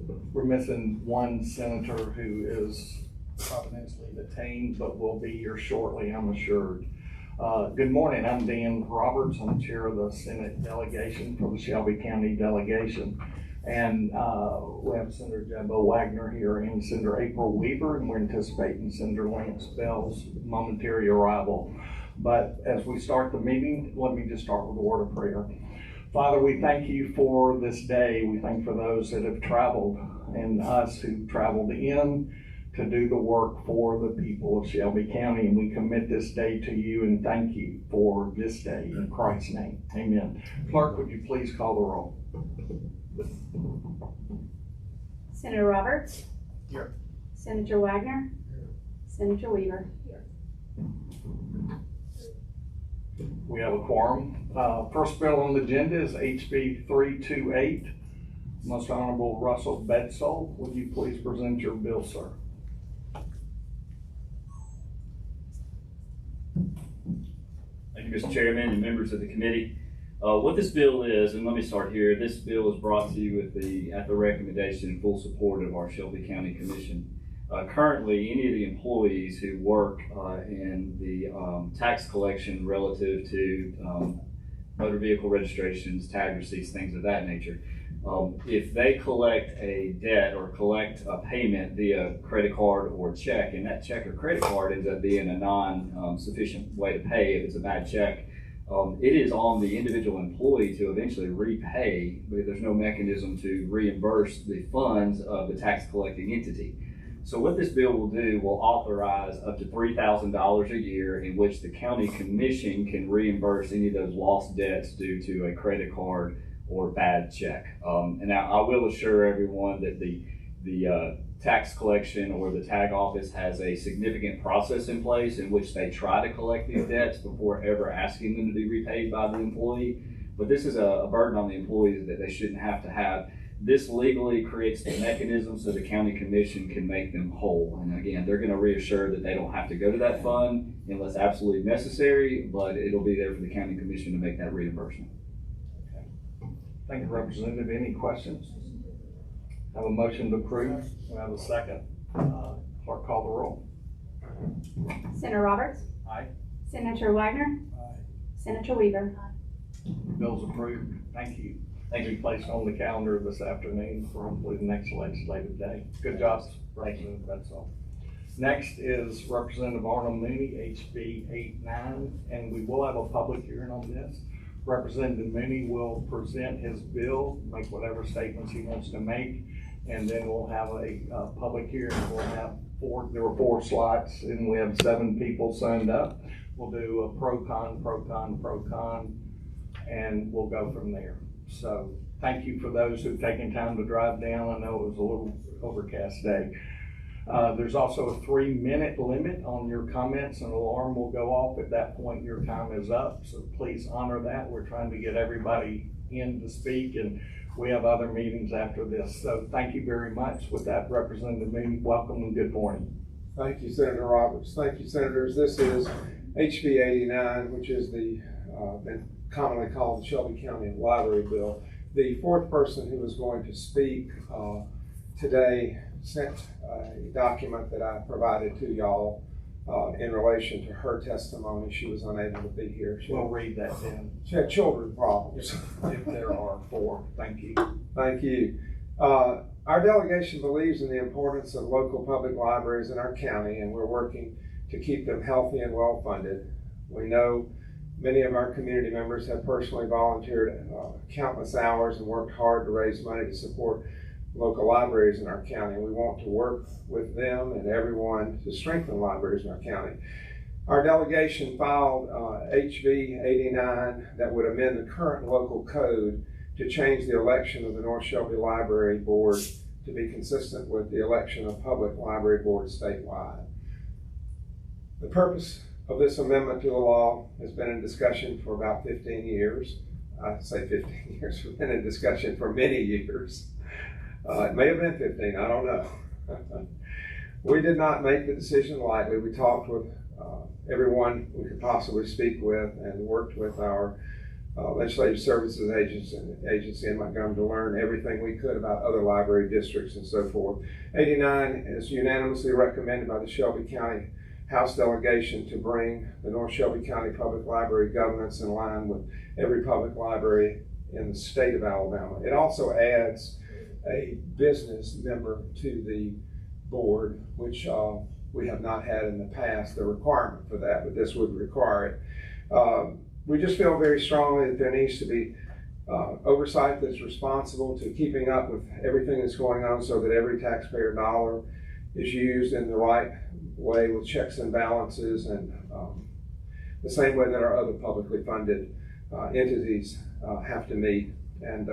We're missing one senator who is providentially detained, but will be here shortly, I'm assured. Good morning, I'm Dan Roberts. I'm chair of the Senate delegation for the Shelby County delegation. And we have Senator Jumbo Wagner here and Senator April Weaver, and we're anticipating Senator Lance Bell's momentary arrival. But as we start the meeting, let me just start with a word of prayer. Father, we thank you for this day. We thank for those that have traveled and us who traveled in to do the work for the people of Shelby County. And we commit this day to you and thank you for this day in Christ's name. Amen. Clerk, would you please call the roll? Senator Roberts? Here. Senator Wagner? Here. Senator Weaver? Here. We have a quorum. First bill on the agenda is HB 328. Most Honorable Russell Bedsole, would you please present your bill, sir? Thank you, Mr. Chairman and members of the committee. What this bill is, and let me start here, this bill is brought to you at the recommendation and full support of our Shelby County Commission. Currently, any of the employees who work in the tax collection relative to motor vehicle registrations, tag receipts, things of that nature, if they collect a debt or collect a payment via credit card or check, and that check or credit card ends up being a non-sufficient way to pay if it's a bad check, it is on the individual employee to eventually repay, but there's no mechanism to reimburse the funds of the tax collecting entity. So what this bill will do will authorize up to $3,000 a year in which the county commission can reimburse any of those lost debts due to a credit card or bad check. And now I will assure everyone that the tax collection or the tag office has a significant process in place in which they try to collect these debts before ever asking them to be repaid by the employee. But this is a burden on the employees that they shouldn't have to have. This legally creates the mechanism so the county commission can make them whole. And again, they're going to reassure that they don't have to go to that fund unless absolutely necessary, but it'll be there for the county commission to make that reimbursement. Okay. Thank you, Representative. Any questions? Have a motion to approve. We have a second. Clerk, call the roll. Senator Roberts? Aye. Senator Wagner? Aye. Senator Weaver? Aye. Bill's approved. Thank you. Thank you. Placed on the calendar this afternoon for hopefully the next legislative day. Good job, Representative Bedsole. Next is Representative Arnold Mooney, HB 89, and we will have a public hearing on this. Representative Mooney will present his bill, make whatever statements he wants to make, and then we'll have a public hearing. We'll have there were 4 slots, and we have 7 people signed up. We'll do a pro-con, and we'll go from there. So thank you for those who've taken time to drive down. I know it was a little overcast day. There's also a 3-minute limit on your comments. An alarm will go off at that point. Your time is up. So please honor that. We're trying to get everybody in to speak, and we have other meetings after this. So thank you very much. With that, Representative Mooney, welcome and good morning. Thank you, Senator Roberts. Thank you, Senators. This is HB 89, which is the been commonly called the Shelby County Library Bill. The 4th person who was going to speak today sent a document that I provided to y'all in relation to her testimony. She was unable to be here. We'll read that then. She had children problems. If there are 4. Thank you. Thank you. Our delegation believes in the importance of local public libraries in our county, and we're working to keep them healthy and well funded. We know many of our community members have personally volunteered countless hours and worked hard to raise money to support local libraries in our county. We want to work with them and everyone to strengthen libraries in our county. Our delegation filed HB 89 that would amend the current local code to change the election of the North Shelby Library Board to be consistent with the election of public library boards statewide. The purpose of this amendment to the law has been in discussion for about 15 years. I say 15 years, we've been in discussion for many years. It may have been 15, I don't know. We did not make the decision lightly. We talked with everyone we could possibly speak with and worked with our Legislative Services Agency in Montgomery to learn everything we could about other library districts and so forth. 89 is unanimously recommended by the Shelby County House delegation to bring the North Shelby County Public Library governance in line with every public library in the state of Alabama. It also adds a business member to the board, which we have not had in the past, the requirement for that, but this would require it. We just feel very strongly that there needs to be oversight that's responsible to keeping up with everything that's going on so that every taxpayer dollar is used in the right way with checks and balances, and the same way that our other publicly funded entities have to meet. And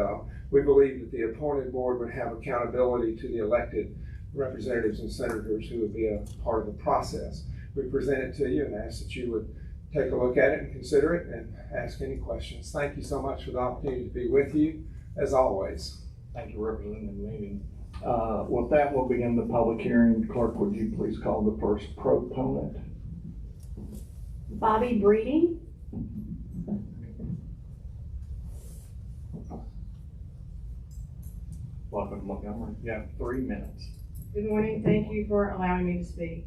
we believe that the appointed board would have accountability to the elected representatives and senators who would be a part of the process. We present it to you and ask that you would take a look at it and consider it and ask any questions. Thank you so much for the opportunity to be with you, as always. Thank you, Representative Meeting. With that, we'll begin the public hearing. Clerk, would you please call the first proponent? Bobby Breeding. Welcome to Montgomery. You have 3 minutes. Good morning. Thank you for allowing me to speak.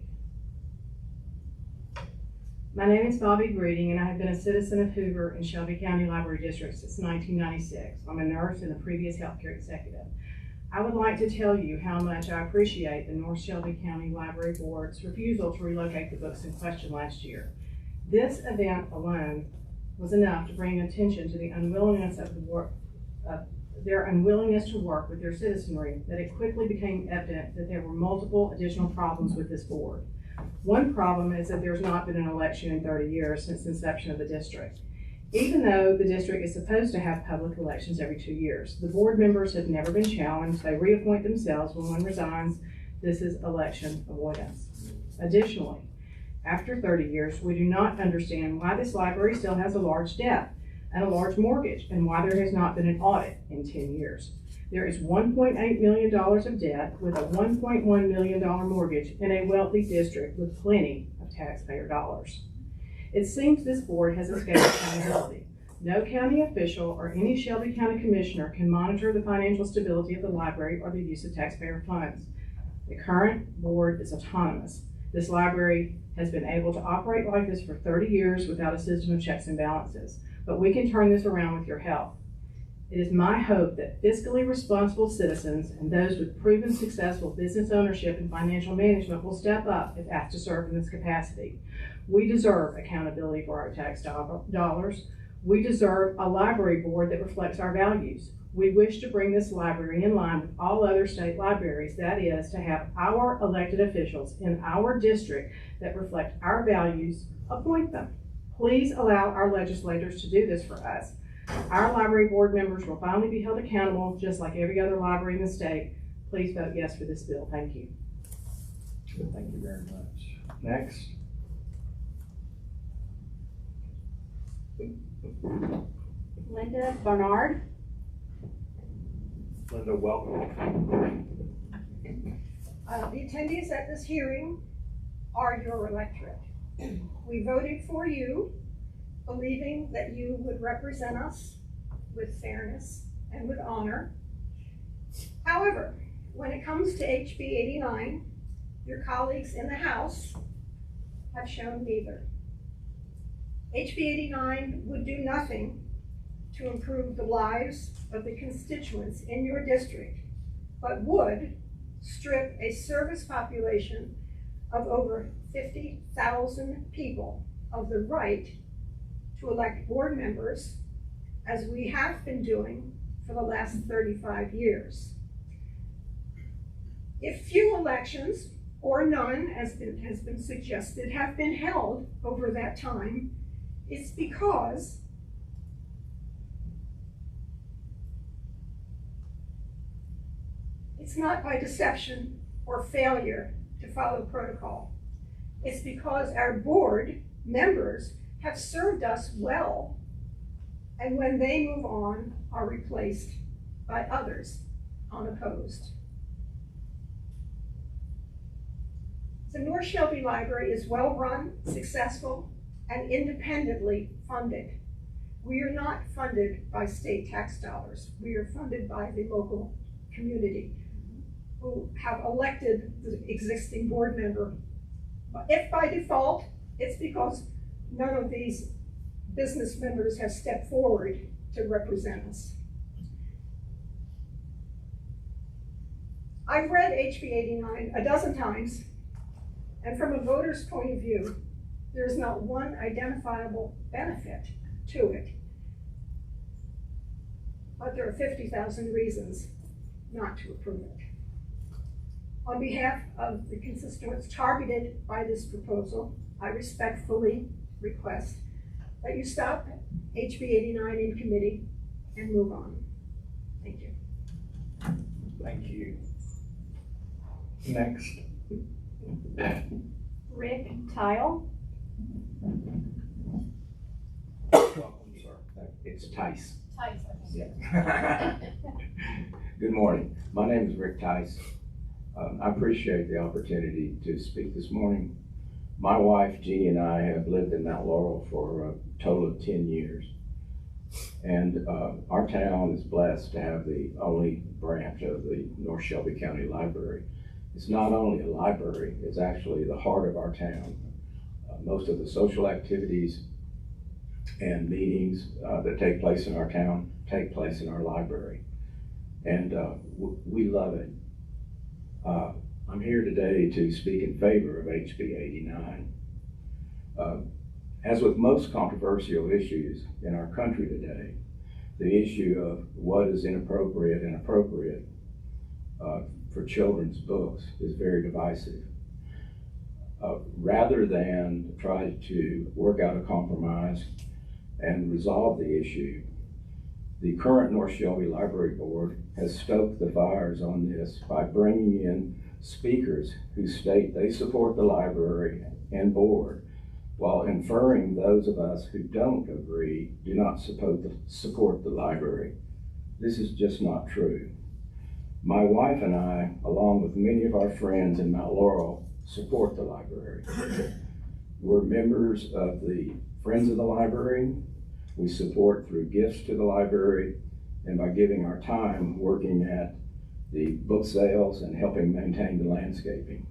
My name is Bobby Breeding, and I have been a citizen of Hoover in Shelby County Library District since 1996. I'm a nurse and a previous healthcare executive. I would like to tell you how much I appreciate the North Shelby County Library Board's refusal to relocate the books in question last year. This event alone was enough to bring attention to the unwillingness of their unwillingness to work with their citizenry, that it quickly became evident that there were multiple additional problems with this board. One problem is that there's not been an election in 30 years since the inception of the district. Even though the district is supposed to have public elections every 2 years, the board members have never been challenged. They reappoint themselves when one resigns. This is election avoidance. Additionally, after 30 years, we do not understand why this library still has a large debt and a large mortgage, and why there has not been an audit in 10 years. There is $1.8 million of debt with a $1.1 million mortgage in a wealthy district with plenty of taxpayer dollars. It seems this board has escaped accountability. No county official or any Shelby County commissioner can monitor the financial stability of the library or the use of taxpayer funds. The current board is autonomous. This library has been able to operate like this for 30 years without a system of checks and balances, but we can turn this around with your help. It is my hope that fiscally responsible citizens and those with proven successful business ownership and financial management will step up if asked to serve in this capacity. We deserve accountability for our tax dollars. We deserve a library board that reflects our values. We wish to bring this library in line with all other state libraries, that is, to have our elected officials in our district that reflect our values appoint them. Please allow our legislators to do this for us. Our library board members will finally be held accountable, just like every other library in the state. Please vote yes for this bill. Thank you. Thank you very much. Next. Linda Bernard. Linda, welcome. The attendees at this hearing are your electorate. We voted for you, believing that you would represent us with fairness and with honor. However, when it comes to HB 89, your colleagues in the House have shown neither. HB 89 would do nothing to improve the lives of the constituents in your district, but would strip a service population of over 50,000 people of the right to elect board members, as we have been doing for the last 35 years. If few elections, or none, as has been suggested, have been held over that time, it's because it's not by deception or failure to follow protocol. It's because our board members have served us well, and when they move on, are replaced by others unopposed. The North Shelby Library is well run, successful, and independently funded. We are not funded by state tax dollars. We are funded by the local community who have elected the existing board member. If by default, it's because none of these business members have stepped forward to represent us. I've read HB 89 a dozen times, and from a voter's point of view, there's not one identifiable benefit to it. But there are 50,000 reasons not to approve it. On behalf of the constituents targeted by this proposal, I respectfully request that you stop HB 89 in committee and move on. Thank you. Thank you. Next. Rick Tile. Welcome, sir. It's Tice. Tice. Yeah. Good morning. My name is Rick Tice. I appreciate the opportunity to speak this morning. My wife, Jeannie, and I have lived in Mount Laurel for a total of 10 years. And our town is blessed to have the only branch of the North Shelby County Library. It's not only a library, it's actually the heart of our town. Most of the social activities and meetings that take place in our town take place in our library. And we love it. I'm here today to speak in favor of HB 89. As with most controversial issues in our country today, the issue of what is inappropriate and appropriate for children's books is very divisive. Rather than try to work out a compromise and resolve the issue, the current North Shelby Library Board has stoked the fires on this by bringing in speakers who state they support the library and board, while inferring those of us who don't agree do not support the library. This is just not true. My wife and I, along with many of our friends in Mount Laurel, support the library. We're members of the Friends of the Library. We support through gifts to the library and by giving our time working at the book sales and helping maintain the landscaping.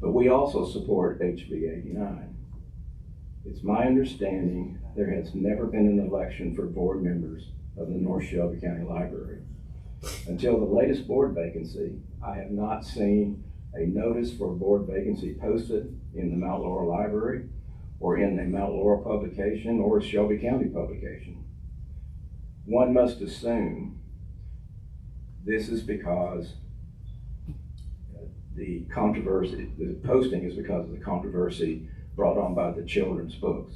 But we also support HB 89. It's my understanding there has never been an election for board members of the North Shelby County Library. Until the latest board vacancy, I have not seen a notice for a board vacancy posted in the Mount Laurel Library or in a Mount Laurel publication or a Shelby County publication. One must assume this is because the posting is because of the controversy brought on by the children's books.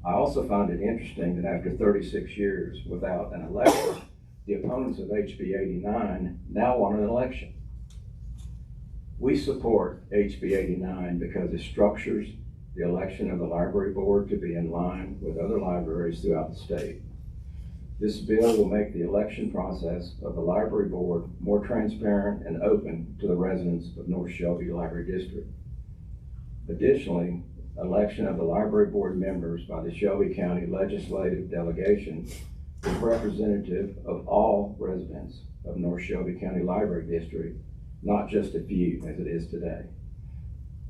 I also find it interesting that after 36 years without an election, the opponents of HB 89 now want an election. We support HB 89 because it structures the election of the library board to be in line with other libraries throughout the state. This bill will make the election process of the library board more transparent and open to the residents of North Shelby Library District. Additionally, election of the library board members by the Shelby County Legislative Delegation is representative of all residents of North Shelby County Library District, not just a few as it is today.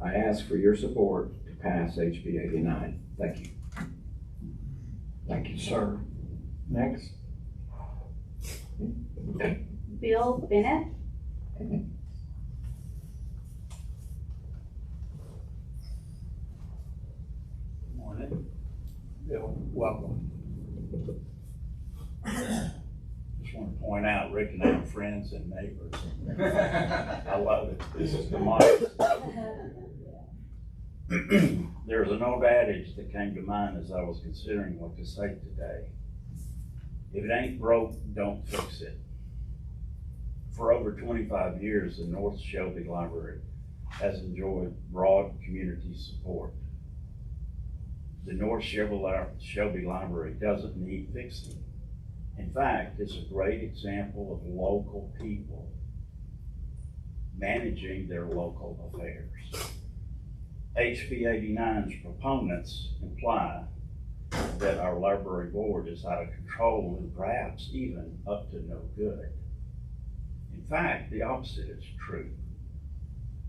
I ask for your support to pass HB 89. Thank you. Thank you, sir. Next. Bill Bennett. Morning. Bill, welcome. Just want to point out, Rick and I are friends and neighbors. I love it. This is democracy. There's an old adage that came to mind as I was considering what to say today. If it ain't broke, don't fix it. For over 25 years, the North Shelby Library has enjoyed broad community support. The North Shelby Library doesn't need fixing. In fact, it's a great example of local people managing their local affairs. HB 89's proponents imply that our library board is out of control and perhaps even up to no good. In fact, the opposite is true.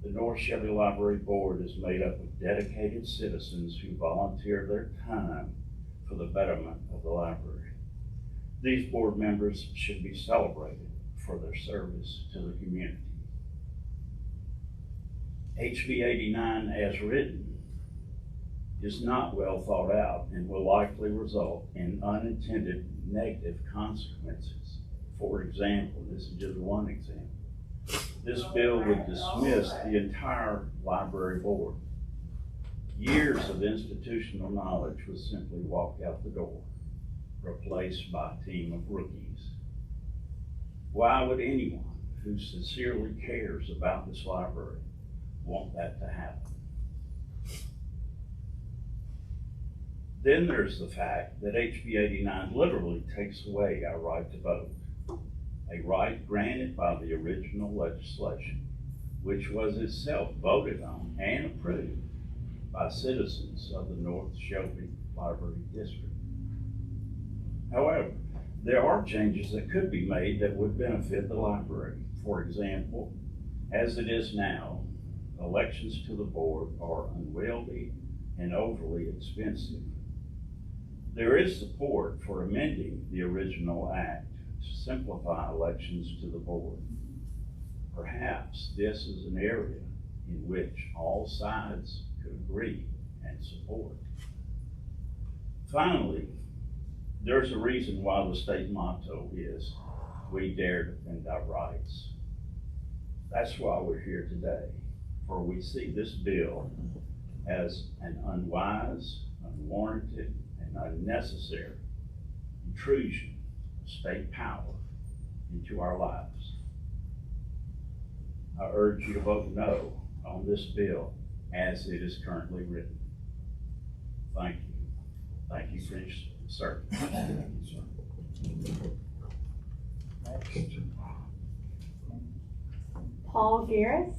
The North Shelby Library Board is made up of dedicated citizens who volunteer their time for the betterment of the library. These board members should be celebrated for their service to the community. HB 89 as written is not well thought out and will likely result in unintended negative consequences. For example, this is just one example. This bill would dismiss the entire library board. Years of institutional knowledge would simply walk out the door, replaced by a team of rookies. Why would anyone who sincerely cares about this library want that to happen? Then there's the fact that HB 89 literally takes away our right to vote, a right granted by the original legislation, which was itself voted on and approved by citizens of the North Shelby Library District. However, there are changes that could be made that would benefit the library. For example, as it is now, elections to the board are unwieldy and overly expensive. There is support for amending the original act to simplify elections to the board. Perhaps this is an area in which all sides could agree and support. Finally, there's a reason why the state motto is, "We dare defend our rights." That's why we're here today, for we see this bill as an unwise, unwarranted, and unnecessary intrusion of state power into our lives. I urge you to vote no on this bill as it is currently written. Thank you. Thank you for your service. Next. Paul Garris.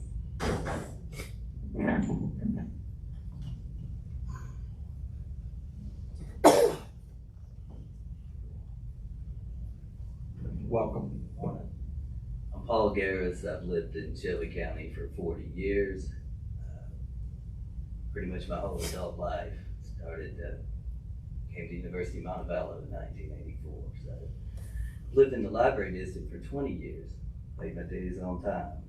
Welcome. I'm Paul Garris. I've lived in Shelby County for 40 years. Pretty much my whole adult life. Came to University of Montevallo in 1984. So lived in the library district for 20 years. Paid my dues on time.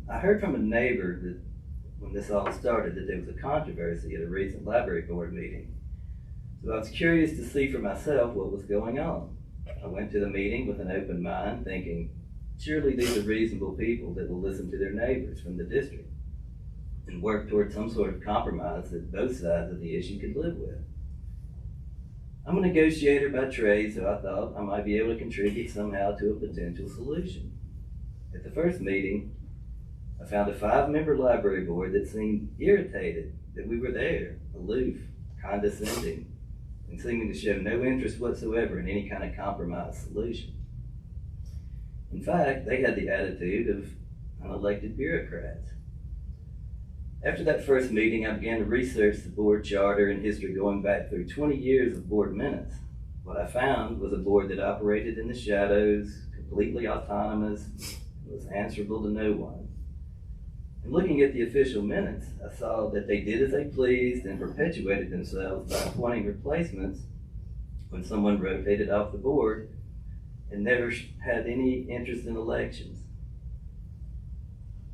I heard from a neighbor that when this all started that there was a controversy at a recent library board meeting. So I was curious to see for myself what was going on. I went to the meeting with an open mind, thinking, surely these are reasonable people that will listen to their neighbors from the district and work toward some sort of compromise that both sides of the issue could live with. I'm a negotiator by trade, so I thought I might be able to contribute somehow to a potential solution. At the first meeting, I found a 5-member library board that seemed irritated that we were there, aloof, condescending, and seeming to show no interest whatsoever in any kind of compromise solution. In fact, they had the attitude of unelected bureaucrats. After that first meeting, I began to research the board charter and history going back through 20 years of board minutes. What I found was a board that operated in the shadows, completely autonomous, and was answerable to no one. And looking at the official minutes, I saw that they did as they pleased and perpetuated themselves by appointing replacements when someone rotated off the board and never had any interest in elections.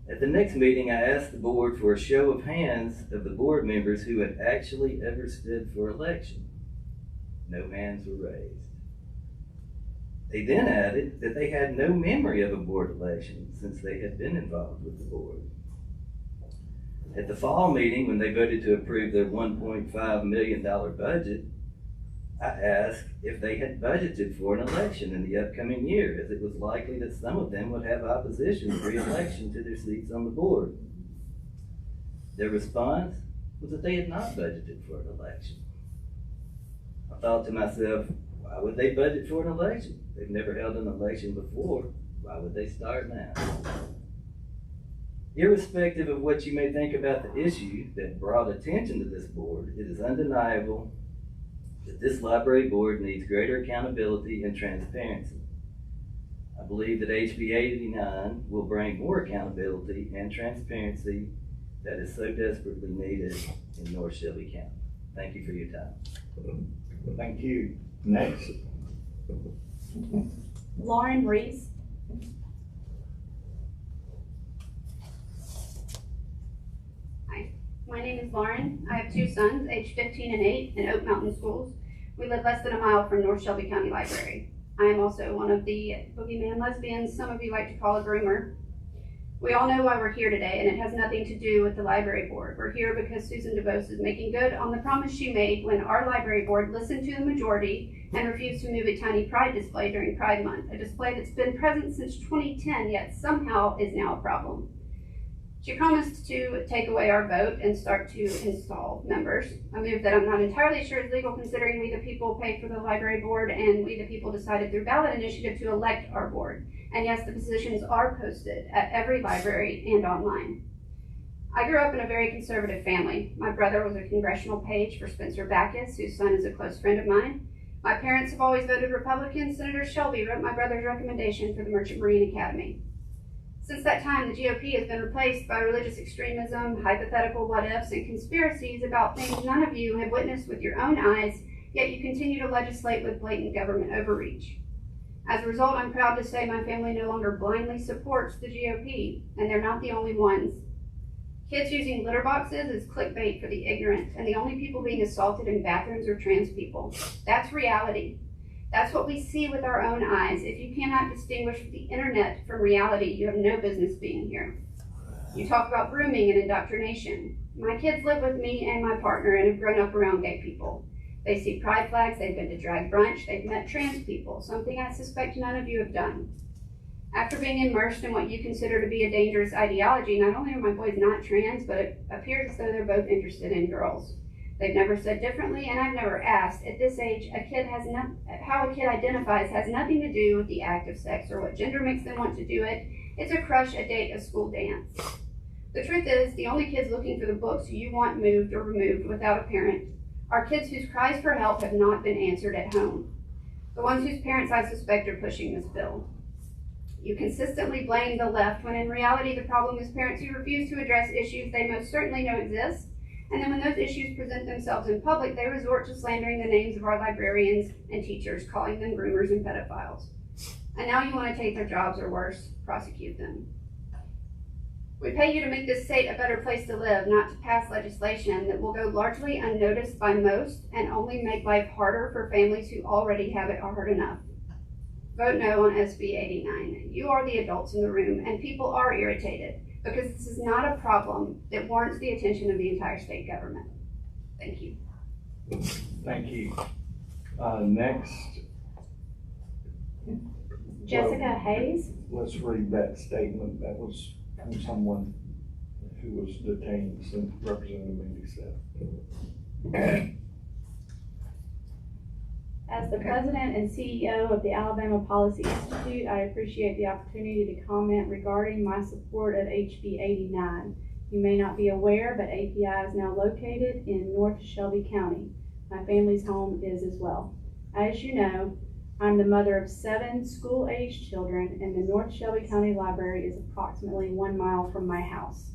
At the next meeting, I asked the board for a show of hands of the board members who had actually ever stood for election. No hands were raised. They then added that they had no memory of a board election since they had been involved with the board. At the fall meeting, when they voted to approve their $1.5 million budget, I asked if they had budgeted for an election in the upcoming year, as it was likely that some of them would have opposition to re-election to their seats on the board. Their response was that they had not budgeted for an election. I thought to myself, why would they budget for an election? They've never held an election before. Why would they start now? Irrespective of what you may think about the issue that brought attention to this board, it is undeniable that this library board needs greater accountability and transparency. I believe that HB 89 will bring more accountability and transparency that is so desperately needed in North Shelby County. Thank you for your time. Thank you. Next. Lauren Reese. Hi, my name is Lauren. I have two sons, aged 15 and 8, in Oak Mountain Schools. We live less than a mile from North Shelby County Library. I am also one of the boogeyman lesbians some of you like to call a groomer. We all know why we're here today, and it has nothing to do with the library board. We're here because Susan DeVos is making good on the promise she made when our library board listened to the majority and refused to move a tiny pride display during Pride Month, a display that's been present since 2010, yet somehow is now a problem. She promised to take away our vote and start to install members, a move that I'm not entirely sure is legal considering we the people pay for the library board and we the people decided through ballot initiative to elect our board. And yes, the positions are posted at every library and online. I grew up in a very conservative family. My brother was a congressional page for Spencer Backus, whose son is a close friend of mine. My parents have always voted Republican. Senator Shelby wrote my brother's recommendation for the Merchant Marine Academy. Since that time, the GOP has been replaced by religious extremism, hypothetical what-ifs, and conspiracies about things none of you have witnessed with your own eyes, yet you continue to legislate with blatant government overreach. As a result, I'm proud to say my family no longer blindly supports the GOP, and they're not the only ones. Kids using litter boxes is clickbait for the ignorant, and the only people being assaulted in bathrooms are trans people. That's reality. That's what we see with our own eyes. If you cannot distinguish the internet from reality, you have no business being here. You talk about grooming and indoctrination. My kids live with me and my partner and have grown up around gay people. They see pride flags, they've been to drag brunch, they've met trans people, something I suspect none of you have done. After being immersed in what you consider to be a dangerous ideology, not only are my boys not trans, but it appears as though they're both interested in girls. They've never said differently, and I've never asked. At this age, how a kid identifies has nothing to do with the act of sex or what gender makes them want to do it. It's a crush, a date, a school dance. The truth is, the only kids looking for the books you want moved or removed without a parent are kids whose cries for help have not been answered at home. The ones whose parents I suspect are pushing this bill. You consistently blame the left when in reality the problem is parents who refuse to address issues they most certainly know exist. And then when those issues present themselves in public, they resort to slandering the names of our librarians and teachers, calling them groomers and pedophiles. And now you want to take their jobs or worse, prosecute them. We pay you to make this state a better place to live, not to pass legislation that will go largely unnoticed by most and only make life harder for families who already have it hard enough. Vote no on SB 89. You are the adults in the room, and people are irritated, because this is not a problem that warrants the attention of the entire state government. Thank you. Thank you. Next. Jessica Hayes. Let's read that statement. That was from someone who was detained, since Representative Mindy said. As the president and CEO of the Alabama Policy Institute, I appreciate the opportunity to comment regarding my support of HB 89. You may not be aware, but API is now located in North Shelby County. My family's home is as well. As you know, I'm the mother of 7 school-aged children, and the North Shelby County Library is approximately 1 mile from my house.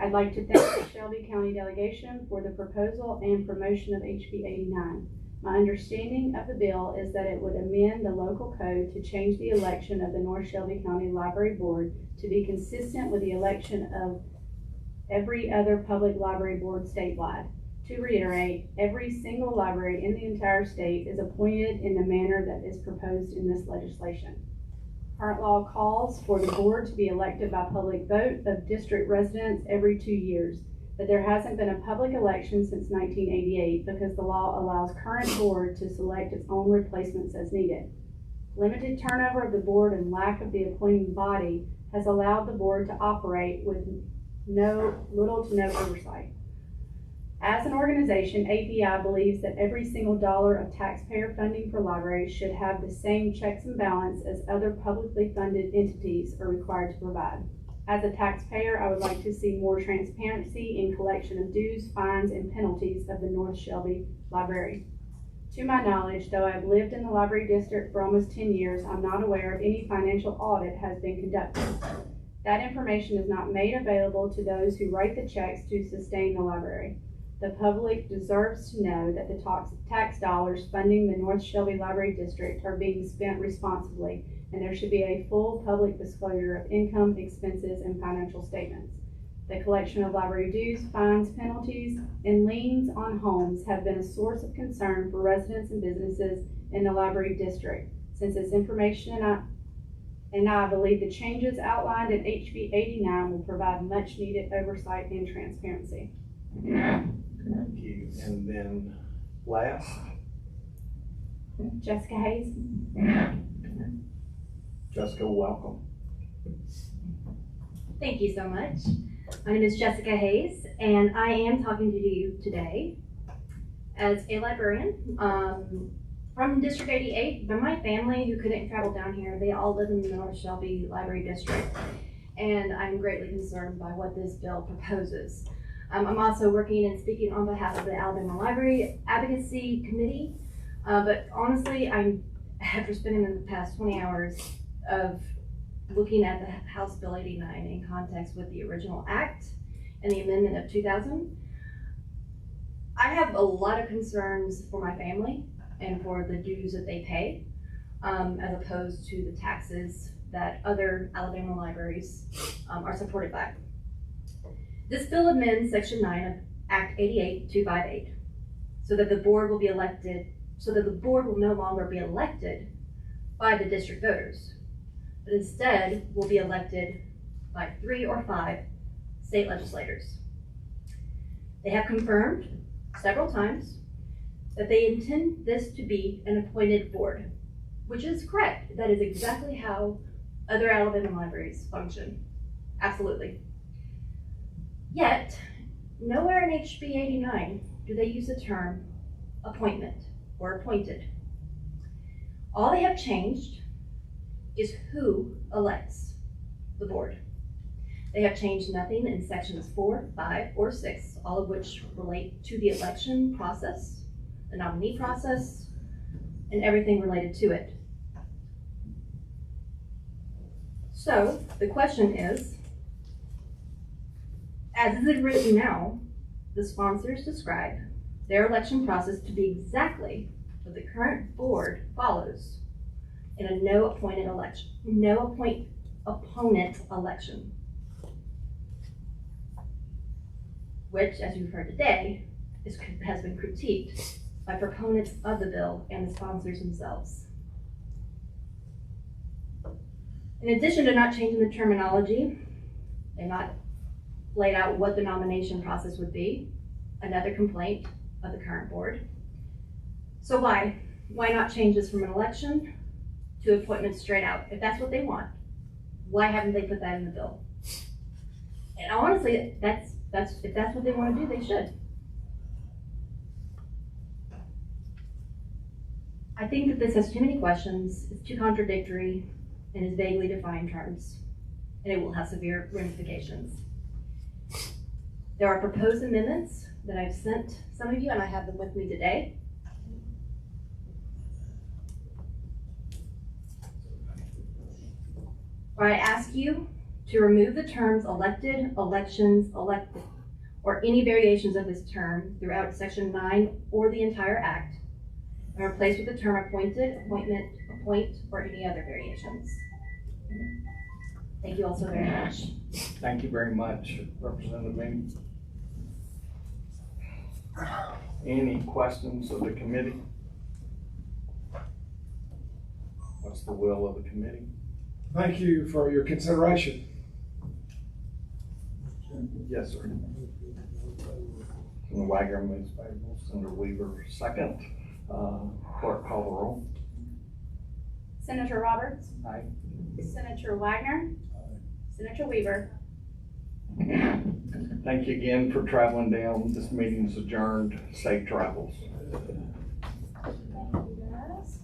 I'd like to thank the Shelby County delegation for the proposal and promotion of HB 89. My understanding of the bill is that it would amend the local code to change the election of the North Shelby County Library Board to be consistent with the election of every other public library board statewide. To reiterate, every single library in the entire state is appointed in the manner that is proposed in this legislation. Current law calls for the board to be elected by public vote of district residents every 2 years. But there hasn't been a public election since 1988 because the law allows current board to select its own replacements as needed. Limited turnover of the board and lack of the appointing body has allowed the board to operate with little to no oversight. As an organization, API believes that every single dollar of taxpayer funding for libraries should have the same checks and balance as other publicly funded entities are required to provide. As a taxpayer, I would like to see more transparency in collection of dues, fines, and penalties of the North Shelby Library. To my knowledge, though I've lived in the library district for almost 10 years, I'm not aware of any financial audit has been conducted. That information is not made available to those who write the checks to sustain the library. The public deserves to know that the tax dollars funding the North Shelby Library District are being spent responsibly, and there should be a full public disclosure of income, expenses, and financial statements. The collection of library dues, fines, penalties, and liens on homes have been a source of concern for residents and businesses in the library district. Since this information and I believe the changes outlined in HB 89 will provide much needed oversight and transparency. Thank you. And then last, Jessica Hayes. Jessica, welcome. Thank you so much. My name is Jessica Hayes, and I am talking to you today as a librarian from District 88. But my family, who couldn't travel down here, they all live in the North Shelby Library District, and I'm greatly concerned by what this bill proposes. I'm also working and speaking on behalf of the Alabama Library Advocacy Committee, but honestly, after spending the past 20 hours of looking at the House Bill 89 in context with the original act and the amendment of 2000, I have a lot of concerns for my family and for the dues that they pay, as opposed to the taxes that other Alabama libraries are supported by. This bill amends Section 9 of Act 88-258 so that the board will no longer be elected by the district voters, but instead will be elected by 3 or 5 state legislators. They have confirmed several times that they intend this to be an appointed board, which is correct. That is exactly how other Alabama libraries function. Absolutely. Yet, nowhere in HB 89 do they use the term appointment or appointed. All they have changed is who elects the board. They have changed nothing in sections 4, 5, or 6, all of which relate to the election process, the nominee process, and everything related to it. So the question is, as is it written now, the sponsors describe their election process to be exactly what the current board follows in a no opponent election, which, as you've heard today, has been critiqued by proponents of the bill and the sponsors themselves. In addition to not changing the terminology, they've not laid out what the nomination process would be, another complaint of the current board. So why not change this from an election to appointment straight out? If that's what they want, why haven't they put that in the bill? And honestly, if that's what they want to do, they should. I think that this has too many questions, it's too contradictory, and is vaguely defined terms, and it will have severe ramifications. There are proposed amendments that I've sent some of you, and I have them with me today. Where I ask you to remove the terms elected, elections, elected, or any variations of this term throughout Section 9 or the entire Act, and replace with the term appointed, appointment, appoint, or any other variations. Thank you all so very much. Thank you very much, Representative Meany. Any questions of the committee? What's the will of the committee? Thank you for your consideration. Yes, sir. Senator Wagner moves favorable. Senator Weaver second. Clerk call the roll. Senator Roberts. Aye. Senator Wagner. Senator Weaver. Thank you again for traveling down. This meeting is adjourned. Safe travels. Thank you, guys.